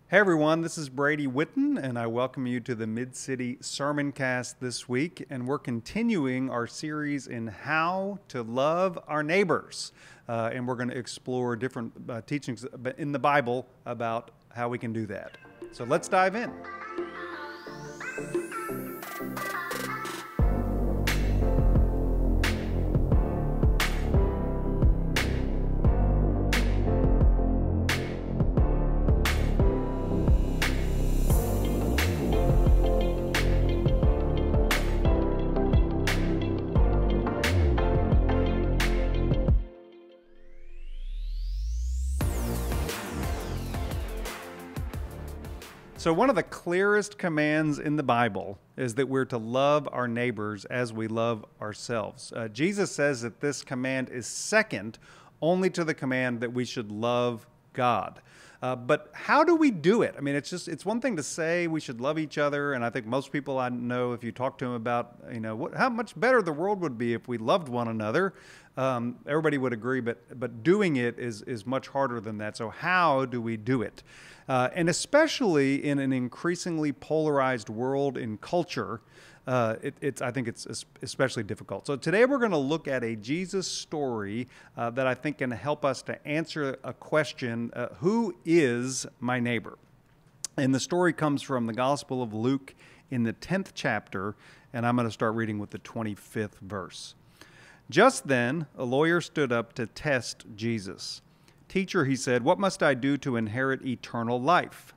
Hey everyone, this is Brady Witten, and I welcome you to the Mid-City Sermon Cast this week. And we're continuing our series in how to love our neighbors. And we're going to explore different teachings in the Bible about how we can do that. So let's dive in. So one of the clearest commands in the Bible is that we're to love our neighbors as we love ourselves. Jesus says that this command is second only to the command that we should love God. But how do we do it? I mean, it's one thing to say we should love each other, and I think most people I know, if you talk to them about, how much better the world would be if we loved one another, everybody would agree, but doing it is much harder than that. So how do we do it? And especially in an increasingly polarized world in culture, I think it's especially difficult. So today we're going to look at a Jesus story that I think can help us to answer a question, who is my neighbor? And the story comes from the Gospel of Luke in the 10th chapter, and I'm going to start reading with the 25th verse. Just then, a lawyer stood up to test Jesus. "Teacher," he said, "what must I do to inherit eternal life?"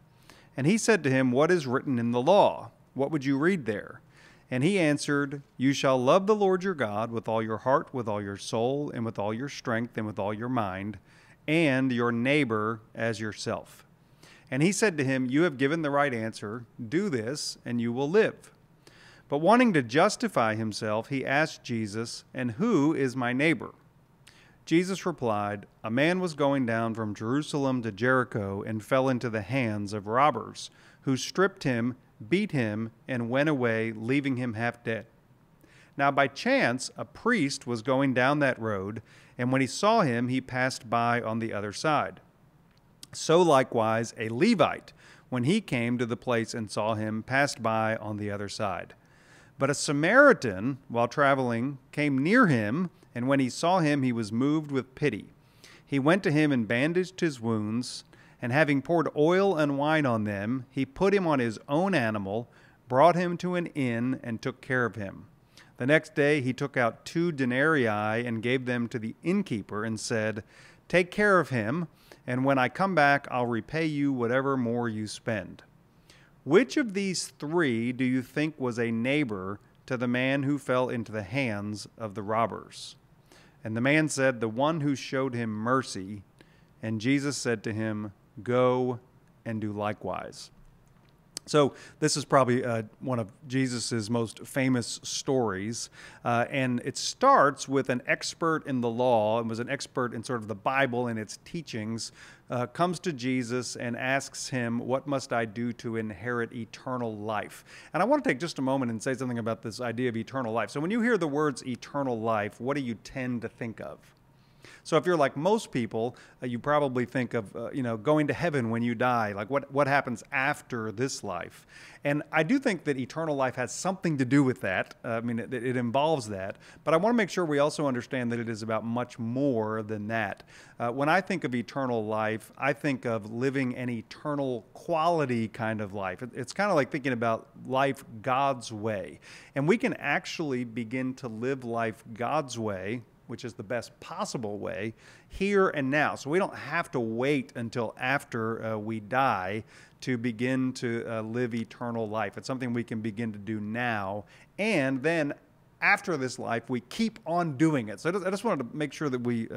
And he said to him, "What is written in the law? What would you read there?" And he answered, "You shall love the Lord your God with all your heart, with all your soul, and with all your strength, and with all your mind, and your neighbor as yourself." And he said to him, "You have given the right answer. Do this, and you will live." But wanting to justify himself, he asked Jesus, "And who is my neighbor?" Jesus replied, "A man was going down from Jerusalem to Jericho and fell into the hands of robbers, who stripped him, beat him, and went away, leaving him half dead. Now by chance a priest was going down that road, and when he saw him, he passed by on the other side. So likewise a Levite, when he came to the place and saw him, passed by on the other side. But a Samaritan, while traveling, came near him, and when he saw him, he was moved with pity. He went to him and bandaged his wounds, and having poured oil and wine on them, he put him on his own animal, brought him to an inn, and took care of him. The next day he took out 2 denarii and gave them to the innkeeper, and said, 'Take care of him, and when I come back, I'll repay you whatever more you spend.' Which of these 3 do you think was a neighbor to the man who fell into the hands of the robbers?" And the man said, "The one who showed him mercy." And Jesus said to him, "Go and do likewise." So this is probably one of Jesus's most famous stories, and it starts with an expert in the law, and was an expert in sort of the Bible and its teachings, comes to Jesus and asks him, "What must I do to inherit eternal life?" And I want to take just a moment and say something about this idea of eternal life. So when you hear the words eternal life, what do you tend to think of? So if you're like most people, you probably think of, going to heaven when you die, like what happens after this life. And I do think that eternal life has something to do with that. It involves that. But I want to make sure we also understand that it is about much more than that. When I think of eternal life, I think of living an eternal quality kind of life. It's kind of like thinking about life God's way. And we can actually begin to live life God's way, which is the best possible way, here and now. So we don't have to wait until after we die to begin to live eternal life. It's something we can begin to do now. And then after this life, we keep on doing it. So I just wanted to make sure that we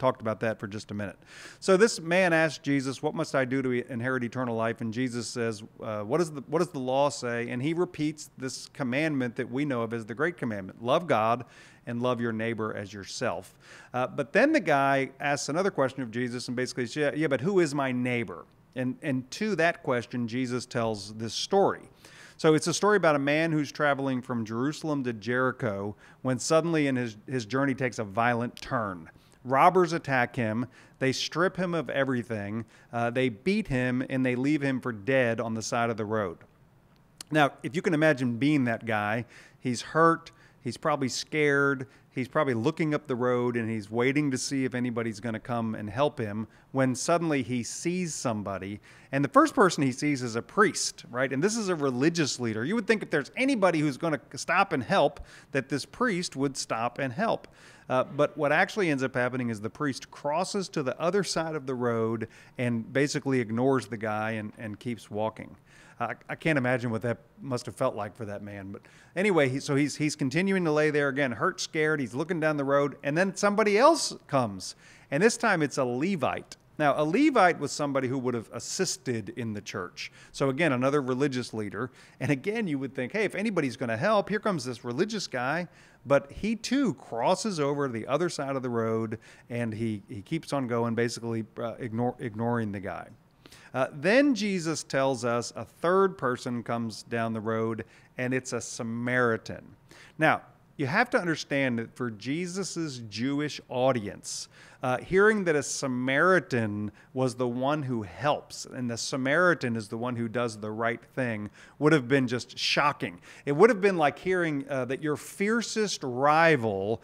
talked about that for just a minute. So this man asked Jesus, "What must I do to inherit eternal life?" And Jesus says, what does the law say? And he repeats this commandment that we know of as the Great Commandment: love God and love your neighbor as yourself. But then the guy asks another question of Jesus and basically says, yeah, but who is my neighbor? And to that question, Jesus tells this story. So it's a story about a man who's traveling from Jerusalem to Jericho when suddenly in his journey takes a violent turn. Robbers attack him. They strip him of everything. They beat him, and they leave him for dead on the side of the road. Now, if you can imagine being that guy, he's hurt. He's probably scared. He's probably looking up the road, and he's waiting to see if anybody's going to come and help him, when suddenly he sees somebody. And the first person he sees is a priest, right? And this is a religious leader. You would think if there's anybody who's going to stop and help, that this priest would stop and help. But what actually ends up happening is the priest crosses to the other side of the road and basically ignores the guy and keeps walking. I can't imagine what that must have felt like for that man. But anyway, he's continuing to lay there again, hurt, scared. He's looking down the road, and then somebody else comes. And this time it's a Levite. Now, a Levite was somebody who would have assisted in the church. So again, another religious leader. And again, you would think, hey, if anybody's going to help, here comes this religious guy. But he too crosses over to the other side of the road, and he keeps on going, basically ignoring the guy. Then Jesus tells us a third person comes down the road, and it's a Samaritan. Now, you have to understand that for Jesus's Jewish audience, hearing that a Samaritan was the one who helps and the Samaritan is the one who does the right thing would have been just shocking. It would have been like hearing that your fiercest rival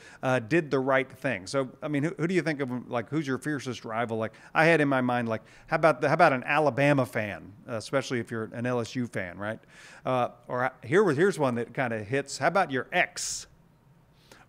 did the right thing. So, I mean, who do you think of, like, who's your fiercest rival? Like, I had in my mind, like, how about an Alabama fan, especially if you're an LSU fan, right? Or here's one that kind of hits. How about your ex?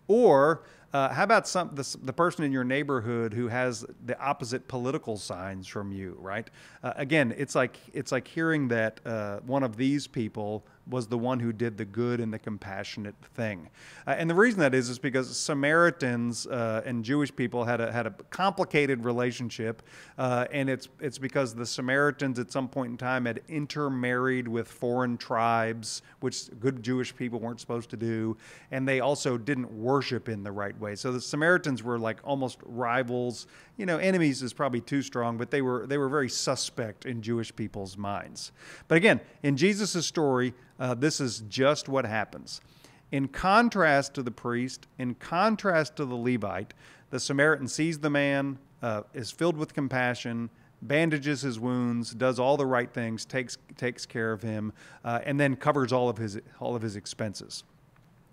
Or how about the person in your neighborhood who has the opposite political signs from you, right? Again, it's like hearing that one of these people was the one who did the good and the compassionate thing. And the reason that is because Samaritans and Jewish people had a complicated relationship, and it's because the Samaritans at some point in time had intermarried with foreign tribes, which good Jewish people weren't supposed to do, and they also didn't worship in the right way. So the Samaritans were like almost rivals. You know, enemies is probably too strong, but they were very suspect in Jewish people's minds. But again, in Jesus' story, this is just what happens. In contrast to the priest, in contrast to the Levite, the Samaritan sees the man, is filled with compassion, bandages his wounds, does all the right things, takes care of him, and then covers all of his expenses.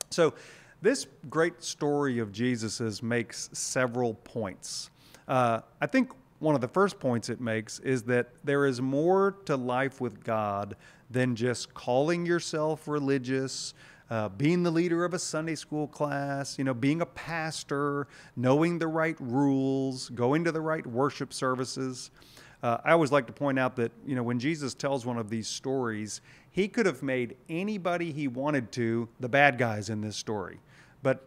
So this great story of Jesus's makes several points. I think one of the first points it makes is that there is more to life with God than just calling yourself religious, being the leader of a Sunday school class, being a pastor, knowing the right rules, going to the right worship services. I always like to point out that, when Jesus tells one of these stories, he could have made anybody he wanted to the bad guys in this story. But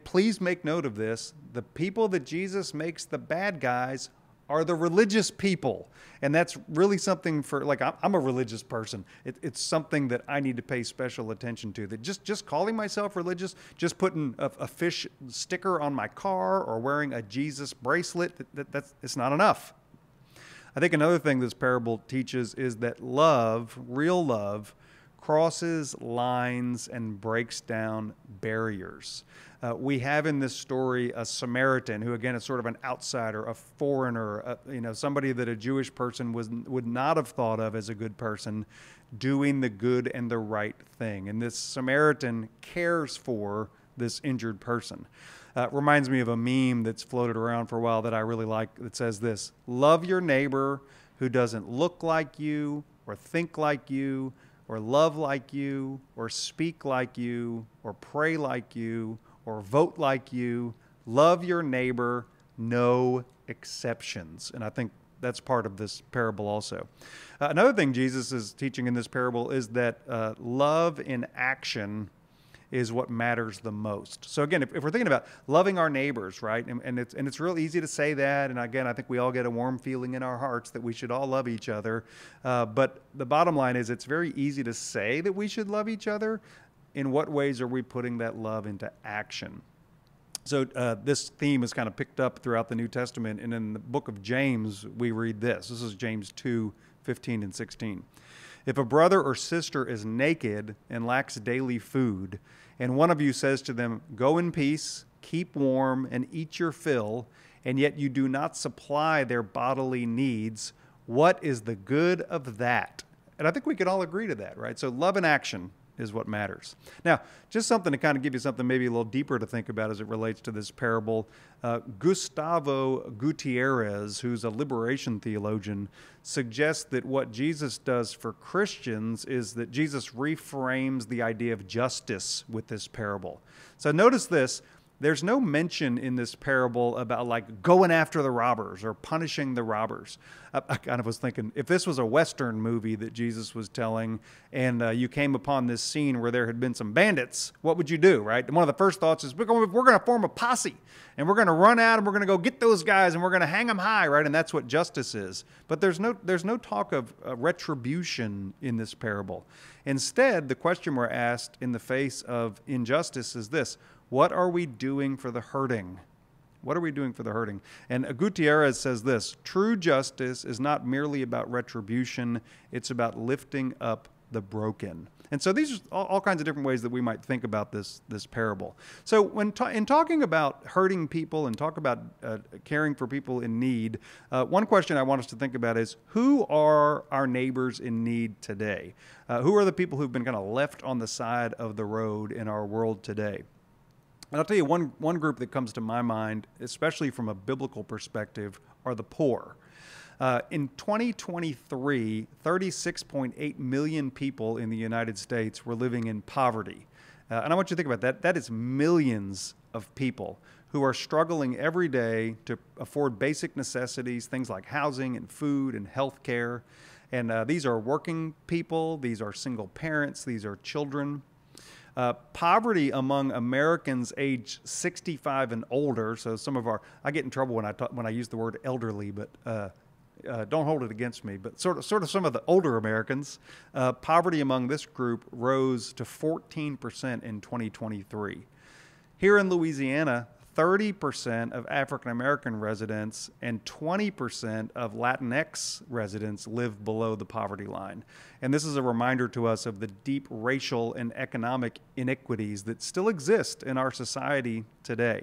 please make note of this. The people that Jesus makes the bad guys are the religious people. And that's really something for, like, I'm a religious person. It's something that I need to pay special attention to. That just calling myself religious, just putting a fish sticker on my car or wearing a Jesus bracelet, it's not enough. I think another thing this parable teaches is that love, real love, crosses lines and breaks down barriers. We have in this story a Samaritan who, again, is sort of an outsider, a foreigner, somebody that a Jewish person would not have thought of as a good person, doing the good and the right thing. And this Samaritan cares for this injured person. Reminds me of a meme that's floated around for a while that I really like that says this: love your neighbor who doesn't look like you or think like you or love like you or speak like you or pray like you or vote like you. Love your neighbor, no exceptions. And I think that's part of this parable also. Another thing Jesus is teaching in this parable is that love in action is what matters the most. So again, if we're thinking about loving our neighbors, right, and it's real easy to say that, and again, I think we all get a warm feeling in our hearts that we should all love each other, but the bottom line is it's very easy to say that we should love each other. In what ways are we putting that love into action? So this theme is kind of picked up throughout the New Testament, and in the book of James, we read this. This is James 2:15 and 16. If a brother or sister is naked and lacks daily food, and one of you says to them, "Go in peace, keep warm, and eat your fill," and yet you do not supply their bodily needs. What is the good of that? And I think we can all agree to that, right? So love in action is what matters. Now, just something to kind of give you something maybe a little deeper to think about as it relates to this parable. Gustavo Gutierrez, who's a liberation theologian, suggests that what Jesus does for Christians is that Jesus reframes the idea of justice with this parable. So notice this. There's no mention in this parable about like going after the robbers or punishing the robbers. I kind of was thinking, if this was a Western movie that Jesus was telling and you came upon this scene where there had been some bandits, what would you do, right? And one of the first thoughts is, we're going to form a posse and we're going to run out and we're going to go get those guys and we're going to hang them high, right? And that's what justice is. But there's no talk of retribution in this parable. Instead, the question we're asked in the face of injustice is this: what are we doing for the hurting? What are we doing for the hurting? And Gutierrez says this: true justice is not merely about retribution, it's about lifting up the broken. And so these are all kinds of different ways that we might think about this parable. So when in talking about hurting people and talk about caring for people in need, one question I want us to think about is, who are our neighbors in need today? Who are the people who've been kind of left on the side of the road in our world today? And I'll tell you one group that comes to my mind, especially from a biblical perspective, are the poor. In 2023, 36.8 million people in the United States were living in poverty. And I want you to think about that. That is millions of people who are struggling every day to afford basic necessities, things like housing and food and health care. And these are working people, these are single parents, these are children. Poverty among Americans aged 65 and older, so some of our, I get in trouble when I use the word elderly, but don't hold it against me, but sort of some of the older Americans, poverty among this group rose to 14% in 2023. Here in Louisiana, 30% of African American residents and 20% of Latinx residents live below the poverty line. And this is a reminder to us of the deep racial and economic inequities that still exist in our society today.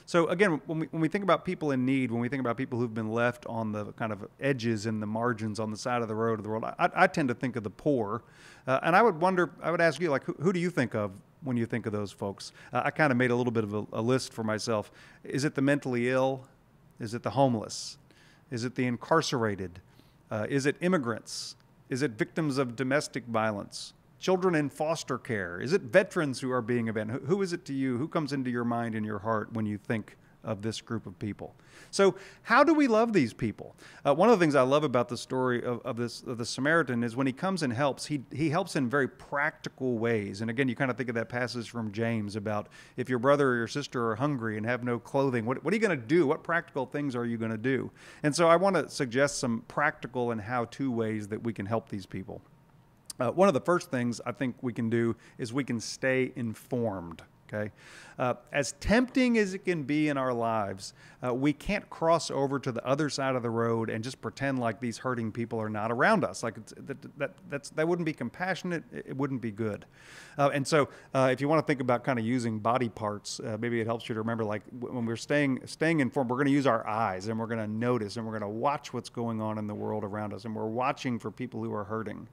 So again, when we think about people in need, when we think about people who've been left on the kind of edges and the margins on the side of the road of the world, I tend to think of the poor. And I would ask you, like, who do you think of when you think of those folks? I kind of made a little bit of a list for myself. Is it the mentally ill? Is it the homeless? Is it the incarcerated? Is it immigrants? Is it victims of domestic violence? Children in foster care? Is it veterans who are being abandoned? Who is it to you? Who comes into your mind and your heart when you think of this group of people? So how do we love these people? One of the things I love about the story of the Samaritan is when he comes and helps, he helps in very practical ways. And again, you kind of think of that passage from James about if your brother or your sister are hungry and have no clothing, what are you going to do? What practical things are you going to do? And so I want to suggest some practical and how-to ways that we can help these people. One of the first things I think we can do is we can stay informed. Okay, as tempting as it can be in our lives, we can't cross over to the other side of the road and just pretend like these hurting people are not around us. Like that wouldn't be compassionate. It wouldn't be good. And so, if you want to think about kind of using body parts, maybe it helps you to remember, like when we're staying informed, we're going to use our eyes and we're going to notice and we're going to watch what's going on in the world around us, and we're watching for people who are hurting.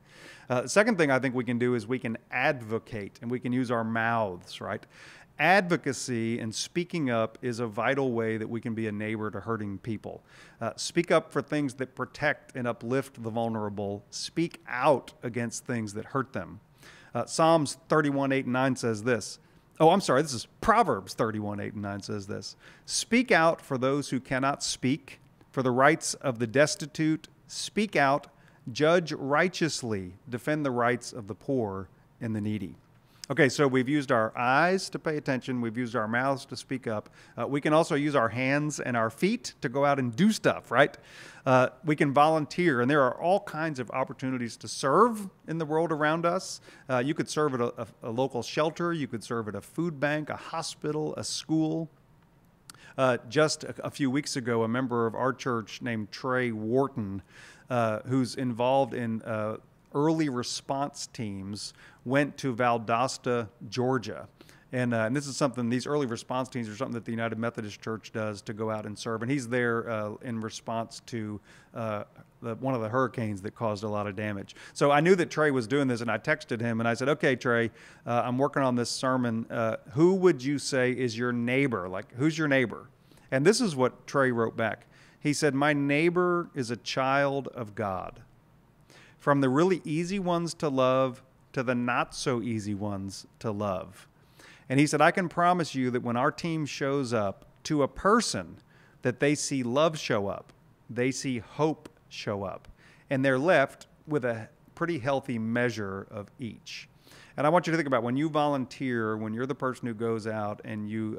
The second thing I think we can do is we can advocate, and we can use our mouths, right? Advocacy and speaking up is a vital way that we can be a neighbor to hurting people. Speak up for things that protect and uplift the vulnerable. Speak out against things that hurt them. Psalms 31:8 and 9 says this. Oh, I'm sorry, this is Proverbs 31:8 and 9 says this. Speak out for those who cannot speak, for the rights of the destitute. Speak out, judge righteously, defend the rights of the poor and the needy. Okay, so we've used our eyes to pay attention. We've used our mouths to speak up. We can also use our hands and our feet to go out and do stuff, right? We can volunteer, and there are all kinds of opportunities to serve in the world around us. You could serve at a local shelter. You could serve at a food bank, a hospital, a school. Just a few weeks ago, a member of our church named Trey Wharton, who's involved in early response teams, went to Valdosta, Georgia. And this is something, these early response teams are something that the United Methodist Church does to go out and serve. And he's there in response to one of the hurricanes that caused a lot of damage. So I knew that Trey was doing this, and I texted him and I said, okay, Trey, I'm working on this sermon. Who would you say is your neighbor? Like, who's your neighbor? And this is what Trey wrote back. He said, my neighbor is a child of God. From the really easy ones to love to the not so easy ones to love. And he said, I can promise you that when our team shows up to a person, that they see love show up, they see hope show up, and they're left with a pretty healthy measure of each. And I want you to think about when you volunteer, when you're the person who goes out and you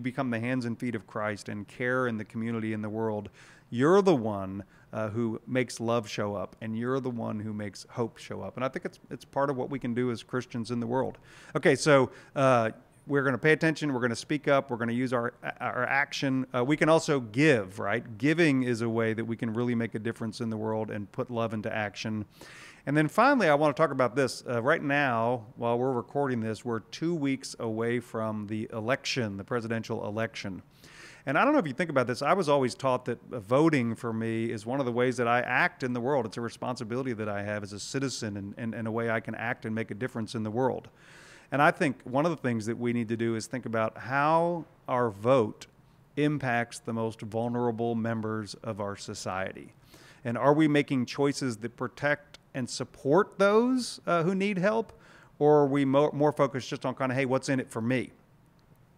become the hands and feet of Christ and care in the community, in the world, you're the one who makes love show up, and you're the one who makes hope show up. And I think it's part of what we can do as Christians in the world. Okay, so we're going to pay attention. We're going to speak up. We're going to use our action. We can also give, right? Giving is a way that we can really make a difference in the world and put love into action. And then finally, I want to talk about this. Right now, while we're recording this, we're 2 weeks away from the election, the presidential election. And I don't know if you think about this, I was always taught that voting for me is one of the ways that I act in the world. It's a responsibility that I have as a citizen and a way I can act and make a difference in the world. And I think one of the things that we need to do is think about how our vote impacts the most vulnerable members of our society. And are we making choices that protect and support those who need help? Or are we more focused just on kind of, hey, what's in it for me?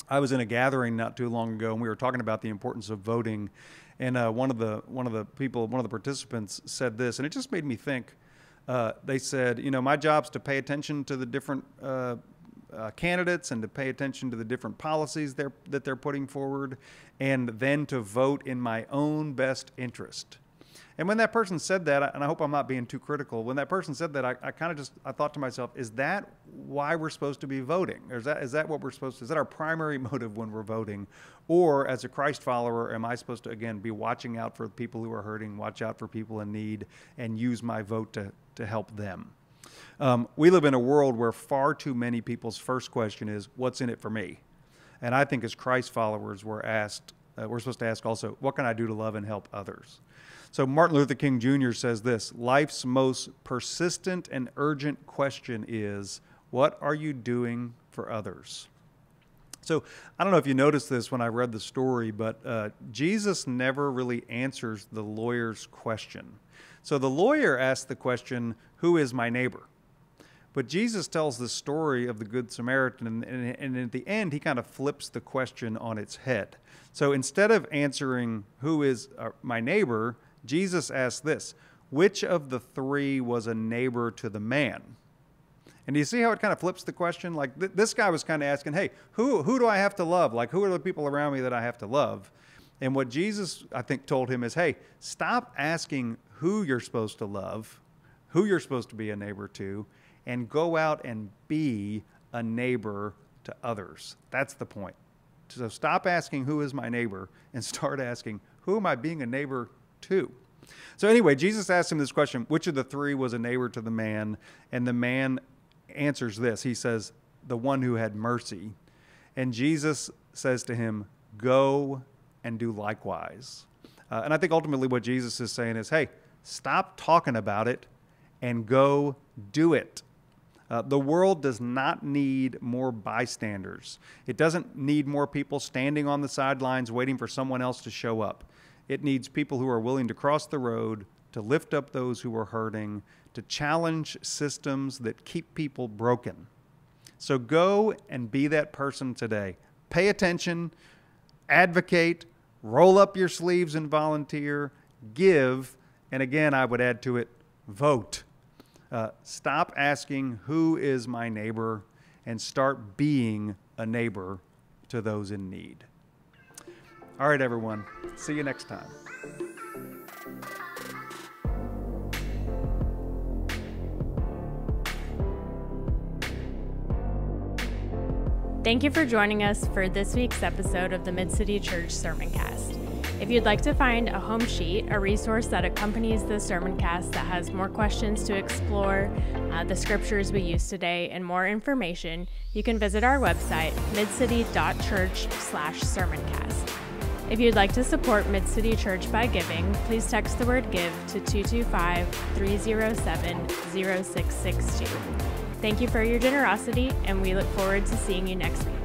I was in a gathering not too long ago, and we were talking about the importance of voting. And one of the participants said this, and it just made me think. They said, my job's to pay attention to the different candidates and to pay attention to the different policies that they're putting forward, and then to vote in my own best interest. And when that person said that, and I hope I'm not being too critical, when that person said that, I thought to myself, is that why we're supposed to be voting? Or is that what we're supposed to, is that our primary motive when we're voting? Or as a Christ follower, am I supposed to, again, be watching out for people who are hurting, watch out for people in need, and use my vote to help them? We live in a world where far too many people's first question is, what's in it for me? And I think as Christ followers, we're supposed to ask also, what can I do to love and help others? So Martin Luther King Jr. says this, life's most persistent and urgent question is, what are you doing for others? So I don't know if you noticed this when I read the story, but Jesus never really answers the lawyer's question. So the lawyer asked the question, who is my neighbor? But Jesus tells the story of the Good Samaritan, and at the end, he kind of flips the question on its head. So instead of answering, who is my neighbor, Jesus asked this, which of the three was a neighbor to the man? And do you see how it kind of flips the question? Like this guy was kind of asking, hey, who do I have to love? Like, who are the people around me that I have to love? And what Jesus, I think, told him is, hey, stop asking who you're supposed to love, who you're supposed to be a neighbor to, and go out and be a neighbor to others. That's the point. So stop asking who is my neighbor and start asking, who am I being a neighbor to? So anyway, Jesus asked him this question, which of the three was a neighbor to the man? And the man answers this. He says, the one who had mercy. And Jesus says to him, go and do likewise. And I think ultimately what Jesus is saying is, hey, stop talking about it and go do it. The world does not need more bystanders. It doesn't need more people standing on the sidelines waiting for someone else to show up. It needs people who are willing to cross the road, to lift up those who are hurting, to challenge systems that keep people broken. So go and be that person today. Pay attention, advocate, roll up your sleeves and volunteer, give, and again, I would add to it, vote. Stop asking, who is my neighbor, and start being a neighbor to those in need. All right, everyone. See you next time. Thank you for joining us for this week's episode of the Mid-City Church Sermoncast. If you'd like to find a home sheet, a resource that accompanies the sermoncast that has more questions to explore, the scriptures we use today, and more information, you can visit our website, midcity.church/sermoncast. If you'd like to support Mid-City Church by giving, please text the word GIVE to 225-307-0662. Thank you for your generosity, and we look forward to seeing you next week.